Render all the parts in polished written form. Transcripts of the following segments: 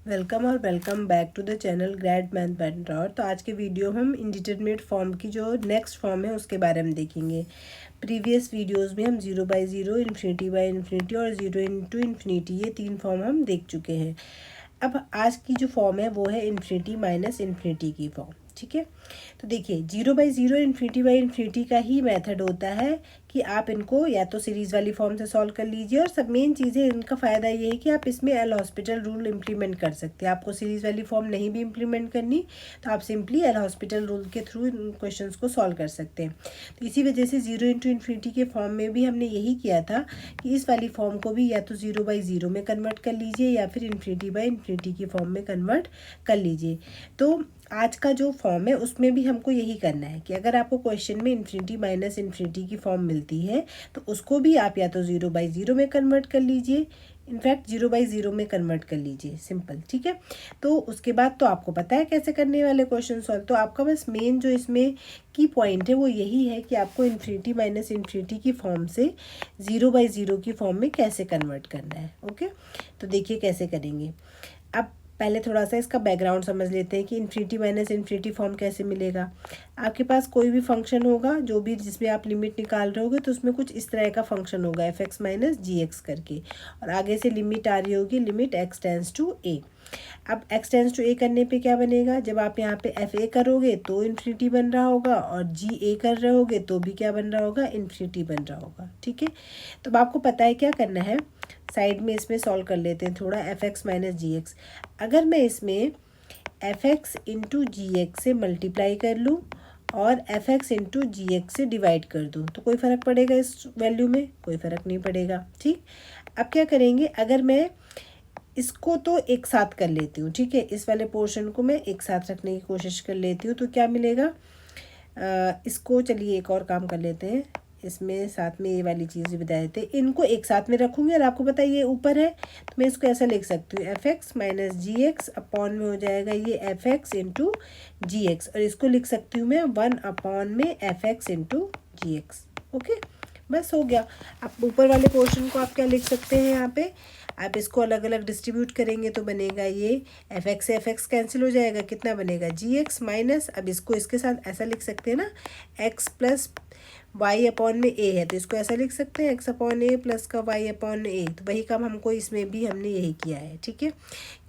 Welcome और welcome back to the channel grad math painter. तो आज के वीडियो हम इंडिटरमिनेट फॉर्म की जो नेक्स्ट फॉर्म है उसके बारे में देखेंगे। प्रीवियस वीडियोस में हम 0/0, इन्फिनिटी बाय इन्फिनिटी और 0 इंटू इन्फिनिटी ये तीन फॉर्म हम देख चुके हैं। अब आज की जो फॉर्म है वो है इन्फिनिटी माइनस इन्फिनिटी की फॉर्म। ठीक है, तो देखिए 0/0 इन्फिनिटी बाई इन्फिनिटी का ही मेथड होता है कि आप इनको या तो सीरीज़ वाली फॉर्म से सॉल्व कर लीजिए, और सब मेन चीज़ें इनका फ़ायदा ये है कि आप इसमें एल हॉस्पिटल रूल इम्प्लीमेंट कर सकते हैं। आपको सीरीज़ वाली फॉर्म नहीं भी इम्प्लीमेंट करनी तो आप सिंपली एल हॉस्पिटल रूल के थ्रू इन क्वेश्चंस को सॉल्व कर सकते हैं। तो इसी वजह से 0 इंटू इन्फिनिटी के फॉर्म में भी हमने यही किया था कि इस वाली फॉर्म को भी या तो 0/0 में कन्वर्ट कर लीजिए या फिर इन्फिनिटी बाई इन्फिनिटी की फॉर्म में कन्वर्ट कर लीजिए। तो आज का जो फॉर्म है उसमें भी हमको यही करना है कि अगर आपको क्वेश्चन में इन्फिनिटी माइनस इन्फिनिटी की फॉर्म मिलती है तो उसको भी आप या तो 0/0 में कन्वर्ट कर लीजिए, इनफैक्ट 0/0 में कन्वर्ट कर लीजिए, सिंपल। ठीक है, तो उसके बाद तो आपको पता है कैसे करने वाले क्वेश्चन सॉल्व। तो आपका बस मेन जो इसमें की पॉइंट है वो यही है कि आपको इन्फिनिटी माइनस इन्फिनिटी की फॉर्म से 0/0 की फॉर्म में कैसे कन्वर्ट करना है। ओके, तो देखिए कैसे करेंगे। अब पहले थोड़ा सा इसका बैकग्राउंड समझ लेते हैं कि इन्फिनिटी माइनस इन्फिनिटी फॉर्म कैसे मिलेगा। आपके पास कोई भी फंक्शन होगा जो भी जिसमें आप लिमिट निकाल रहे होगे तो उसमें कुछ इस तरह का फंक्शन होगा f(x माइनस जी)x करके, और आगे से लिमिट आ रही होगी limit x tends to a। अब x टेंस टू a करने पे क्या बनेगा, जब आप यहाँ पे f a करोगे तो इन्फिनिटी बन रहा होगा, और g a कर रहे होगे तो भी क्या बन रहा होगा, इन्फिनिटी बन रहा होगा। ठीक है, तो अब आपको पता है क्या करना है, साइड में इसमें सॉल्व कर लेते हैं थोड़ा। f(x माइनस जी)x, अगर मैं इसमें f(x इंटू जी)x से मल्टीप्लाई कर लूँ और f(x इंटू जी)x से डिवाइड कर दूँ तो कोई फ़र्क पड़ेगा इस वैल्यू में? कोई फ़र्क नहीं पड़ेगा। ठीक, अब क्या करेंगे, अगर मैं इसको तो एक साथ कर लेती हूँ, ठीक है, इस वाले पोर्शन को मैं एक साथ रखने की कोशिश कर लेती हूँ तो क्या मिलेगा, इसको चलिए एक और काम कर लेते हैं, इसमें साथ में ये वाली चीज़ भी बता देते हैं। इनको एक साथ में रखूँगी और आपको पता है ये ऊपर है तो मैं इसको ऐसा लिख सकती हूँ f(x माइनस जी)x अपॉन में हो जाएगा ये f(x इंटू जी)x, और इसको लिख सकती हूँ मैं 1 अपॉन में f(x इंटू जी)x। ओके, बस हो गया। आप ऊपर वाले पोर्शन को आप क्या लिख सकते हैं, यहाँ पे आप इसको अलग अलग डिस्ट्रीब्यूट करेंगे तो बनेगा ये f(x) से f(x) कैंसिल हो जाएगा, कितना बनेगा जी)x माइनस, अब इसको इसके साथ ऐसा लिख सकते हैं ना, x प्लस y अपॉन में a है तो इसको ऐसा लिख सकते हैं x अपॉन a प्लस का y अपॉन a। तो वही काम हमको इसमें भी हमने यही किया है। ठीक है,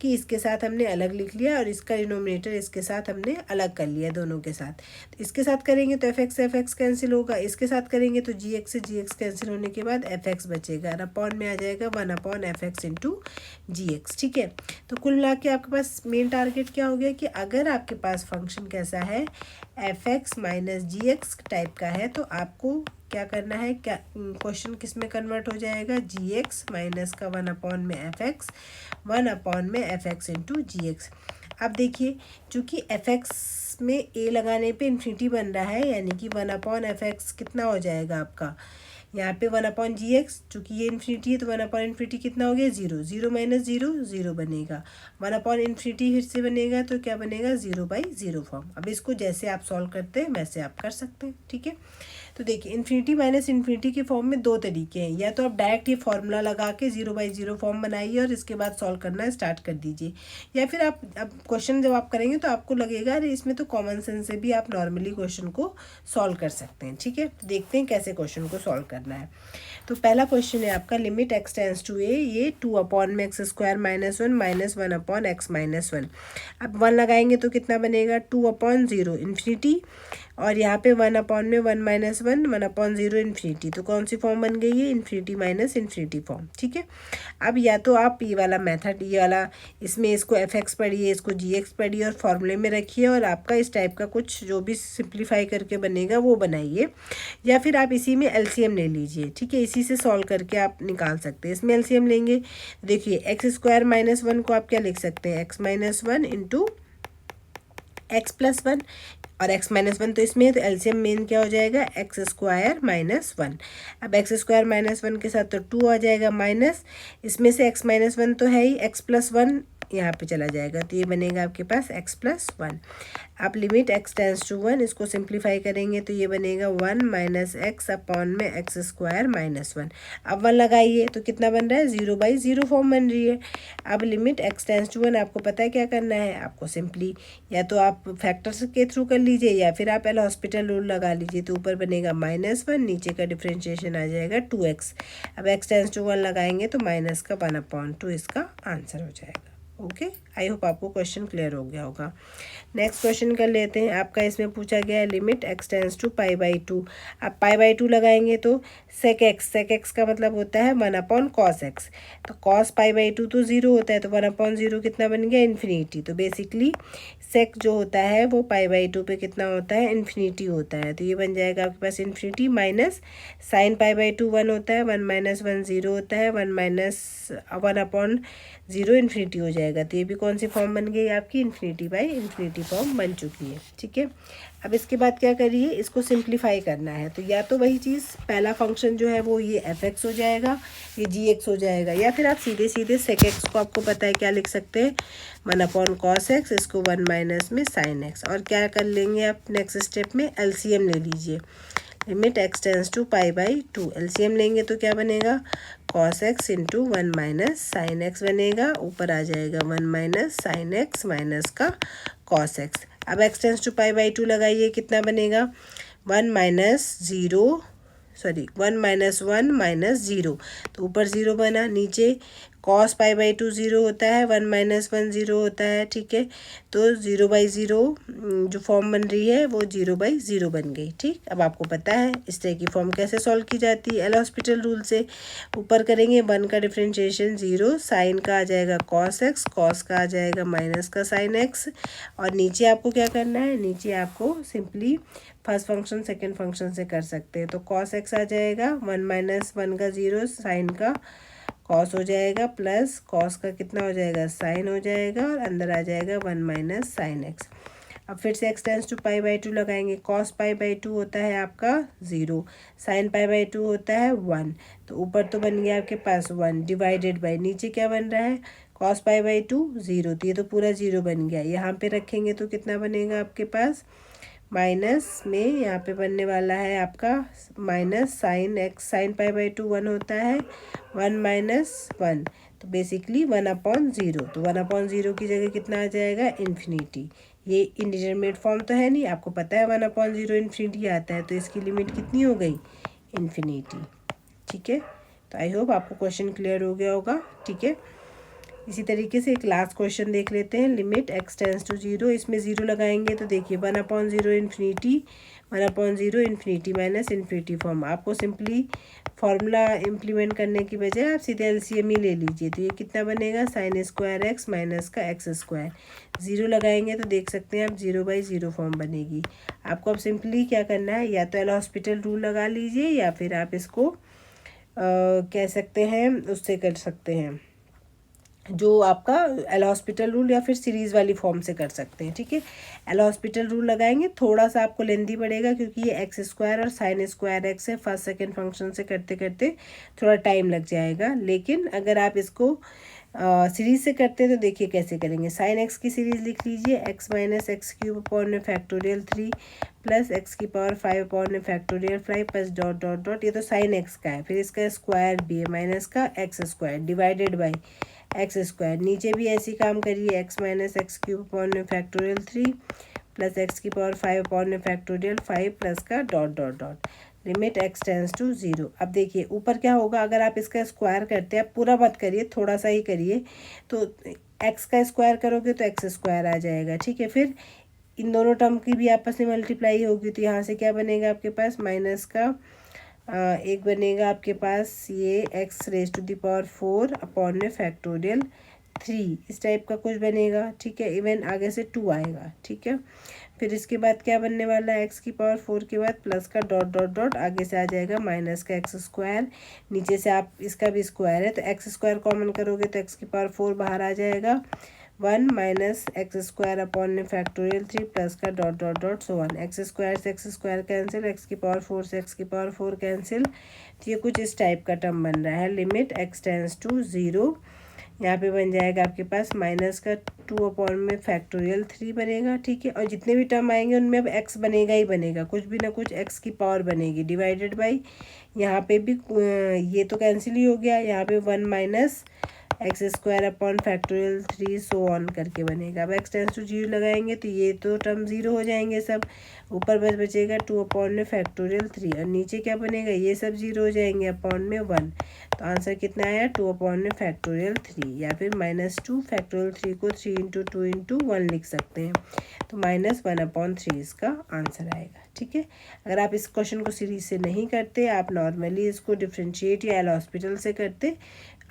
कि इसके साथ हमने अलग लिख लिया और इसका डिनोमिनेटर इसके साथ हमने अलग कर लिया दोनों के साथ। तो इसके साथ करेंगे तो f(x) से f(x) कैंसिल होगा, इसके साथ करेंगे तो g(x) से g(x) कैंसिल होने के बाद f(x) बचेगा और अपॉन में आ जाएगा 1 अपॉन f(x) इंटू जी)x। ठीक है, तो कुल मिला के आपके पास मेन टारगेट क्या हो गया कि अगर आपके पास फंक्शन कैसा है f(x माइनस जी)x टाइप का है तो आपको क्या करना है, क्या क्वेश्चन किस में कन्वर्ट हो जाएगा, जी)x माइनस का 1 अपॉन में f(x), 1 अपॉन में f(x) इंटू जी)x। अब देखिए चूँकि f(x) में a लगाने पे इन्फिनिटी बन रहा है, यानी कि 1 अपॉन f(x) कितना हो जाएगा आपका, यहाँ पे 1 अपॉन जी)x, चूँकि ये इन्फिनिटी है तो 1 अपॉन इन्फिनिटी कितना हो गया, 0, 0 माइनस 0 0 बनेगा, 1 अपॉन इन्फिनिटी फिर से बनेगा तो क्या बनेगा, 0/0 फॉर्म। अब इसको जैसे आप सॉल्व करते हैं वैसे आप कर सकते हैं। ठीक है, तो देखिए इन्फिनिटी माइनस इन्फिनिटी के फॉर्म में दो तरीके हैं, या तो आप डायरेक्ट ये फॉर्मूला लगा के 0/0 फॉर्म बनाइए और इसके बाद सॉल्व करना स्टार्ट कर दीजिए, या फिर आप अब क्वेश्चन जब आप करेंगे तो आपको लगेगा अरे इसमें तो कॉमन सेंस से भी आप नॉर्मली क्वेश्चन को सॉल्व कर सकते हैं। ठीक है, तो देखते हैं कैसे क्वेश्चन को सॉल्व करना है। तो पहला क्वेश्चन है आपका limit x tends to a, ये 2 अपॉन में x² minus 1 minus 1 upon x minus 1। अब 1 लगाएंगे तो कितना बनेगा, 2 अपॉन 0 इन्फिनिटी, और यहाँ पे 1 अपॉन में 1 माइनस 1, 1 अपॉन 0 इन्फिनिटी। तो कौन सी फॉर्म बन गई है, इन्फिनिटी माइनस इन्फिनिटी फॉर्म। ठीक है, अब या तो आप ये वाला मेथड, ये वाला, इसमें इसको f(x) पढ़िए, इसको g(x) पढ़िए और फॉर्मूले में रखिए और आपका इस टाइप का कुछ जो भी सिंप्लीफाई करके बनेगा वो बनाइए, या फिर आप इसी में एलसीएम ले लीजिए। ठीक है, इसी से सॉल्व करके आप निकाल सकते हैं। इसमें एलसीएम लेंगे, देखिए x² माइनस 1 को आप क्या लिख सकते हैं, x minus 1 into x plus 1, और x माइनस 1 तो इसमें है तो एलसीएम मेन क्या हो जाएगा, x² माइनस 1। अब x² माइनस 1 के साथ तो 2 आ जाएगा माइनस, इसमें से x माइनस 1 तो है ही, x प्लस 1 यहाँ पे चला जाएगा, तो ये बनेगा आपके पास x+1। आप लिमिट x टेंस टू 1 इसको सिंप्लीफाई करेंगे तो ये बनेगा 1 माइनस एक्स अपॉन में x² माइनस 1। अब 1 लगाइए तो कितना बन रहा है, 0/0 फॉर्म बन रही है। अब लिमिट x टेंस टू 1 आपको पता है क्या करना है, आपको सिंपली या तो आप फैक्टर्स के थ्रू कर लीजिए या फिर आप एल हॉस्पिटल रूल लगा लीजिए। तो ऊपर बनेगा -1, नीचे का डिफ्रेंशिएशन आ जाएगा 2x। अब x टेंस टू 1 लगाएंगे तो माइनस का 1/2 इसका आंसर हो जाएगा। ओके, आई होप आपको क्वेश्चन क्लियर हो गया होगा। नेक्स्ट क्वेश्चन कर लेते हैं। आपका इसमें पूछा गया है लिमिट x टेंस टू π/2। आप π/2 लगाएंगे तो sec x का मतलब होता है 1/cos x। तो cos π/2 तो 0 होता है, तो 1/0 कितना बन गया, इन्फिनिटी। तो बेसिकली सेक जो होता है वो π/2 पे कितना होता है, इन्फिनिटी होता है। तो ये बन जाएगा आपके पास इन्फिनिटी माइनस साइन π/2 1 होता है, 1 - 1 0 होता है, 1/0 इन्फिनिटी हो जाएगा। तो ये भी कौन सी फॉर्म बन गई आपकी, इन्फिनिटी फॉर्म बन चुकी है। ठीक है, अब इसके बाद क्या करिए, इसको सिंप्लीफाई करना है। तो या तो वही चीज़ पहला फंक्शन जो है वो ये f(x) हो जाएगा, ये g(x) हो जाएगा, या फिर आप सीधे सीधे sec x को आपको पता है क्या लिख सकते हैं, 1/cos x, इसको 1 माइनस में sin x। और क्या कर लेंगे आप नेक्स्ट स्टेप में, एलसीएम ले लीजिए। Limit x tends to π/2, LCM लेंगे तो क्या बनेगा, cos x into 1 minus sine x बनेगा, ऊपर आ जाएगा 1 माइनस साइन एक्स माइनस का cos x। अब x टेंस टू π/2 लगाइए, कितना बनेगा, 1 - 1 माइनस 0। तो ऊपर 0 बना, नीचे cos π/2 0 होता है, 1 - 1 0 होता है। ठीक है, तो 0/0 जो फॉर्म बन रही है वो 0/0 बन गई। ठीक, अब आपको पता है इस तरह की फॉर्म कैसे सॉल्व की जाती है, एल हॉस्पिटल रूल से। ऊपर करेंगे 1 का डिफ्रेंशिएशन 0, साइन का आ जाएगा cos x, cos का आ जाएगा माइनस का sin x। और नीचे आपको क्या करना है, नीचे आपको simply first function second function से कर सकते हैं। तो cos x आ जाएगा 1 - 1 का 0, साइन का cos हो जाएगा, प्लस cos का कितना हो जाएगा, sin हो जाएगा, और अंदर आ जाएगा 1 माइनस sin x। अब फिर से x टेंस टू π/2 लगाएंगे, cos π/2 होता है आपका 0, sin π/2 होता है 1। तो ऊपर तो बन गया आपके पास 1 डिवाइडेड बाई, नीचे क्या बन रहा है, cos π/2 0, तो ये तो पूरा 0 बन गया। यहाँ पे रखेंगे तो कितना बनेगा आपके पास, माइनस में यहाँ पे बनने वाला है आपका माइनस साइन एक्स, साइन π/2 1 होता है, 1 माइनस 1, तो बेसिकली 1/0। तो 1/0 की जगह कितना आ जाएगा, इन्फिनिटी। ये इंडिटरमिनेट फॉर्म तो है नहीं, आपको पता है 1/0 इन्फिनिटी आता है, तो इसकी लिमिट कितनी हो गई, इन्फिनिटी। ठीक है, तो आई होप आपको क्वेश्चन क्लियर हो गया होगा। ठीक है, इसी तरीके से एक लास्ट क्वेश्चन देख लेते हैं। लिमिट x टेंस टू 0, इसमें 0 लगाएंगे तो देखिए 1/0 infinity, 1/0 infinity minus infinity form. आपको सिंपली फार्मूला इम्प्लीमेंट करने की बजाय आप सीधे एलसीएम ही ले लीजिए। तो ये कितना बनेगा, sin² x माइनस का x²। 0 लगाएंगे तो देख सकते हैं आप 0/0 फॉर्म बनेगी। आपको अब सिंपली क्या करना है, या तो एल हॉस्पिटल रूल लगा लीजिए या फिर आप इसको कह सकते हैं उससे कर सकते हैं, जो आपका एल हॉस्पिटल रूल या फिर सीरीज़ वाली फॉर्म से कर सकते हैं। ठीक है, एल हॉस्पिटल रूल लगाएंगे, थोड़ा सा आपको लेंदी पड़ेगा क्योंकि ये x² और sin² x है, फर्स्ट सेकंड फंक्शन से करते करते थोड़ा टाइम लग जाएगा। लेकिन अगर आप इसको सीरीज़ से करते हैं तो देखिए कैसे करेंगे। sin x की सीरीज़ लिख लीजिए, x माइनस x³ अपॉन में factorial 3 plus x⁴5 plus dot dot dot, ये तो sin x का है, फिर इसका स्क्वायर भी है माइनस का x² डिवाइडेड बाई x²। नीचे भी ऐसी काम करिए, x माइनस x³ अपॉन में फैक्टोरियल 3 प्लस x⁴5 अपॉन में फैक्टोरियल 5 प्लस का dot dot dot. Limit x tends to 0। अब देखिए ऊपर क्या होगा, अगर आप इसका स्क्वायर करते हैं, आप पूरा मत करिए, थोड़ा सा ही करिए, तो x का स्क्वायर करोगे तो x² आ जाएगा। ठीक है, फिर इन दोनों टर्म की भी आपस में मल्टीप्लाई होगी, तो यहाँ से क्या बनेगा आपके पास, माइनस का एक बनेगा आपके पास ये x⁴ अपॉन में फैक्टोरियल 3, इस टाइप का कुछ बनेगा। ठीक है, इवन आगे से 2 आएगा। ठीक है, फिर इसके बाद क्या बनने वाला है, x⁴ के बाद प्लस का डॉट डॉट डॉट, आगे से आ जाएगा माइनस का x², नीचे से आप इसका भी स्क्वायर है तो x² कॉमन करोगे तो x⁴ बाहर आ जाएगा, 1 माइनस x² अपॉन में फैक्टोरियल 3 प्लस का dot dot dot so 1, x² से x² कैंसिल, x⁴ से x⁴ कैंसिल। तो ये कुछ इस टाइप का टर्म बन रहा है। लिमिट x टेंस टू 0, यहाँ पे बन जाएगा आपके पास माइनस का 2/में फैक्टोरियल 3 बनेगा, ठीक है। और जितने भी टर्म आएंगे उनमें अब x बनेगा ही बनेगा, कुछ भी ना कुछ x की पावर बनेगी, डिवाइडेड बाई यहाँ पे भी ये तो कैंसिल ही हो गया, यहाँ पे 1 minus x² upon factorial 3 so on करके बनेगा। अब x टेंस टू 0 लगाएंगे तो ये तो टर्म 0 हो जाएंगे सब, ऊपर बस बचेगा 2/में फैक्टोरियल 3 और नीचे क्या बनेगा, ये सब 0 हो जाएंगे, अपॉन में 1। तो आंसर कितना आया 2/में फैक्टोरियल 3, या फिर -2 फैक्टोरियल 3 को 3 × 2 × 1 लिख सकते हैं, तो -1/3 इसका आंसर आएगा, ठीक है। अगर आप इस क्वेश्चन को सीरीज से नहीं करते, आप नॉर्मली इसको डिफ्रेंशिएट या एल हॉस्पिटल से करते,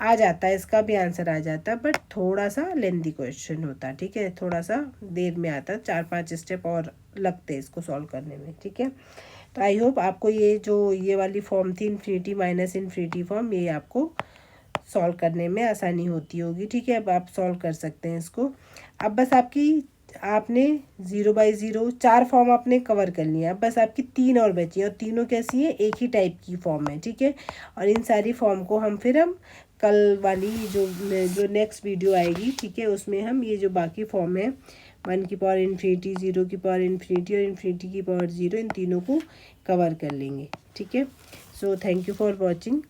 आ जाता है, इसका भी आंसर आ जाता है, बट थोड़ा सा लेंदी क्वेश्चन होता है, ठीक है, थोड़ा सा देर में आता है, 4-5 स्टेप और लगते हैं इसको सॉल्व करने में, ठीक है। तो आई होप आपको ये वाली फॉर्म थी इन्फिनिटी माइनस इन्फिनिटी फॉर्म, ये आपको सॉल्व करने में आसानी होती होगी, ठीक है। अब आप सॉल्व कर सकते हैं इसको। अब बस आपने 0/0 4 फॉर्म आपने कवर कर लिया, अब बस आपकी 3 और बची हैं, और तीनों कैसी है, एक ही टाइप की फॉर्म है, ठीक है। और इन सारी फॉर्म को हम कल वाली जो नेक्स्ट वीडियो आएगी, ठीक है, उसमें हम ये जो बाकी फॉर्म है 1 की पावर इन्फिनिटी, 0 की पावर इन्फिनिटी और इन्फिनिटी की पावर 0, इन तीनों को कवर कर लेंगे, ठीक है। So thank you for watching.